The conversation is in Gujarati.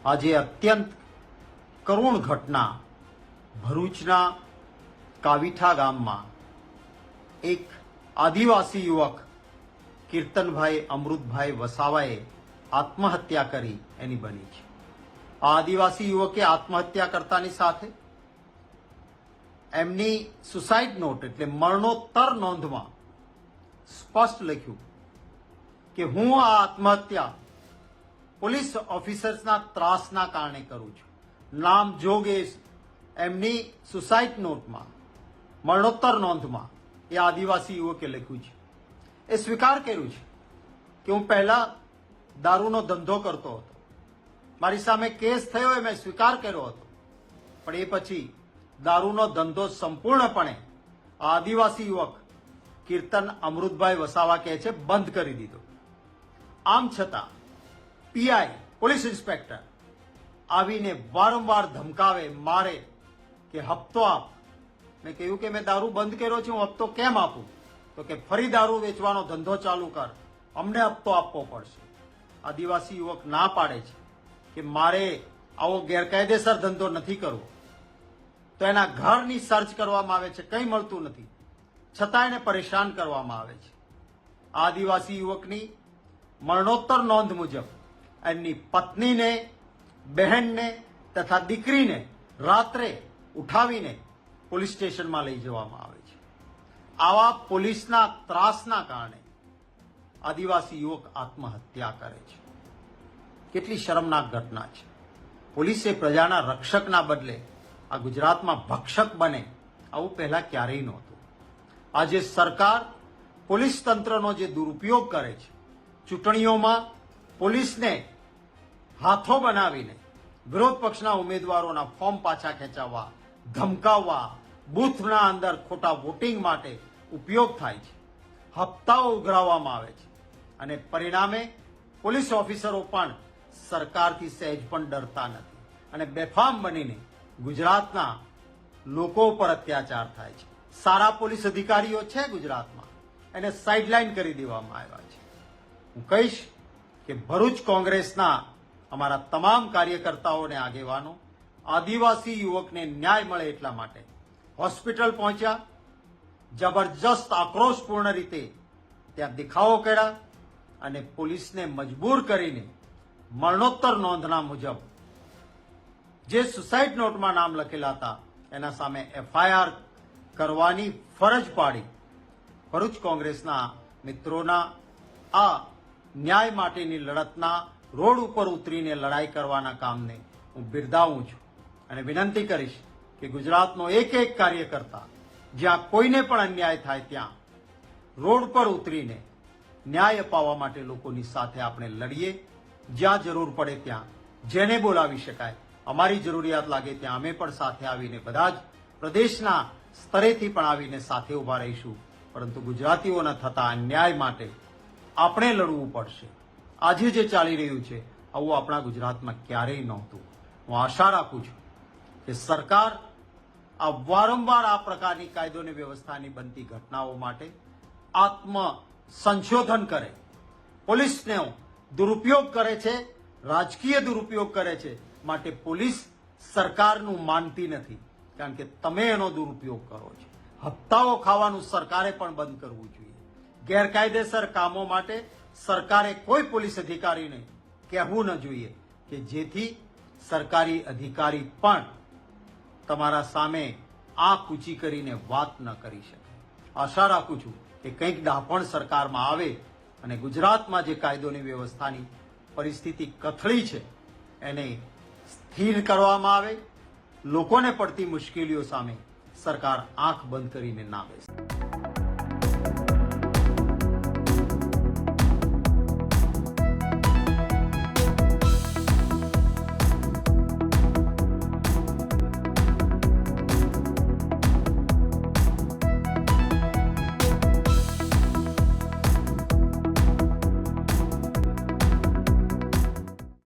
આજે અત્યંત કરુણ ઘટના ભરૂચના કાવીઠા ગામમાં એક આદિવાસી યુવક કીર્તનભાઈ અમૃતભાઈ વસાવાએ આત્મહત્યા કરી એની બની છે. આ આદિવાસી યુવકે આત્મહત્યા કરતાની સાથે એમની સુસાઇડ નોટ એટલે મરણોત્તર નોંધમાં સ્પષ્ટ લખ્યું કે હું આ આત્મહત્યા પોલીસ ઓફિસર્સના ત્રાસના કારણે કરું છું. નામ જોગે એમની સુસાઇડ નોટમાં મરણોત્તર નોંધમાં એ આદિવાસી યુવકે લખ્યું છે. એ સ્વીકાર કર્યું છે કે હું પહેલા દારૂનો ધંધો કરતો હતો, મારી સામે કેસ થયો એ મેં સ્વીકાર કર્યો હતો, પણ એ પછી દારૂનો ધંધો સંપૂર્ણપણે આદિવાસી યુવક કીર્તન અમૃતભાઈ વસાવા કહે છે બંધ કરી દીધો. આમ છતાં પીઆઈ પોલીસ ઇન્સ્પેક્ટર આવીને વારંવાર ધમકાવે, મારે કે હપ્તો આપ. મેં કહ્યું કે મેં દારૂ બંધ કર્યો છે, હું હપ્તો કેમ આપું? તો કે ફરી દારૂ વેચવાનો ધંધો ચાલુ કર, અમને હપ્તો આપવો પડશે. આદિવાસી યુવક ના પાડે છે કે મારે આવો ગેરકાયદેસર ધંધો નથી કરવો. તો એના ઘરની સર્ચ કરવામાં આવે છે, કંઈ મળતું નથી, છતાં એને પરેશાન કરવામાં આવે છે. આદિવાસી યુવકની મરણોત્તર નોંધ મુજબ એમની પત્નીને, બહેનને તથા દીકરીને રાત્રે ઉઠાવીને પોલીસ સ્ટેશનમાં લઈ જવામાં આવે છે. આવા પોલીસના ત્રાસના કારણે આદિવાસી યુવક આત્મહત્યા કરે છે. કેટલી શરમનાક ઘટના છે. પોલીસે પ્રજાના રક્ષકના બદલે આ ગુજરાતમાં ભક્ષક બને, આવું પહેલા ક્યારેય નહોતું. આજે સરકાર પોલીસ તંત્રનો જે દુરુપયોગ કરે છે, ચૂંટણીઓમાં પોલીસને હાથો બનાવીને વિરોધ પક્ષના ઉમેદવારોના ફોર્મ પાછા ખેંચાવવા, ધમકાવવા, બૂથના અંદર ખોટા વોટિંગ માટે ઉપયોગ થાય છે, હપ્તાઓ ઉઘરાવવામાં આવે છે અને પરિણામે પોલીસ ઓફિસરો પણ સરકારથી સહેજ પણ ડરતા નથી અને બેફામ બનીને ગુજરાતના લોકો પર અત્યાચાર થાય છે. સારા પોલીસ અધિકારીઓ છે ગુજરાતમાં, એને સાઇડલાઇન કરી દેવામાં આવ્યા છે. હું કહીશ કે ભરૂચ કોંગ્રેસના અમારા તમામ કાર્યકર્તાઓને આગેવાનો આદિવાસી યુવકને ન્યાય મળે એટલા માટે હોસ્પિટલ પહોંચ્યા, જબરજસ્ત આક્રોશપૂર્ણ રીતે ત્યાં દેખાવો કર્યા અને પોલીસને મજબૂર કરીને મરણોત્તર નોંધના મુજબ જે સુસાઇડ નોટમાં નામ લખેલા હતા એના સામે એફઆઈઆર કરવાની ફરજ પાડી. ભરૂચ કોંગ્રેસના મિત્રોના આ ન્યાય માટેની લડતના રોડ ઉપર ઉતરીને લડાઈ કરવાના કામને હું બિરદાવું છું અને વિનંતી કરીશ કે ગુજરાતનો એક એક કાર્યકર્તા જ્યાં કોઈને પણ અન્યાય થાય ત્યાં રોડ પર ઉતરીને ન્યાય અપાવવા માટે લોકોની સાથે આપણે લડીએ. જ્યાં જરૂર પડે ત્યાં જેને બોલાવી શકાય, અમારી જરૂરિયાત લાગે ત્યાં અમે પણ સાથે આવીને બધા જ પ્રદેશના સ્તરેથી પણ આવીને સાથે ઉભા રહીશું. પરંતુ ગુજરાતીઓના થતા અન્યાય માટે આપણે લડવું પડશે. આજે જે ચાલી રહ્યું છે આવું આપણા ગુજરાતમાં ક્યારેય નહોતું. હું આશા રાખું છું કે સરકાર આ વારંવાર આ પ્રકારની કાયદો અને વ્યવસ્થાની બનતી ઘટનાઓ માટે આત્મ સંશોધન કરે. પોલીસનો દુરુપયોગ કરે છે, રાજકીય દુરુપયોગ કરે છે, માટે પોલીસ સરકારનું માનતી નથી, કારણ કે તમે એનો દુરુપયોગ કરો છો. હપ્તાઓ ખાવાનું સરકારે પણ બંધ કરવું જોઈએ. ગેરકાયદેસર કામો માટે સરકારે કોઈ પોલીસ અધિકારીને કહેવું ન જોઈએ કે જેથી સરકારી અધિકારી પણ તમારા સામે આંખ ઊંચી કરીને વાત ન કરી શકે. આશા રાખું છું કે કંઈક ડાપણ સરકારમાં આવે અને ગુજરાતમાં જે કાયદોની વ્યવસ્થાની પરિસ્થિતિ કથળી છે એને સ્થિર કરવામાં આવે. લોકોને પડતી મુશ્કેલીઓ સામે સરકાર આંખ બંધ કરીને ના બેસે.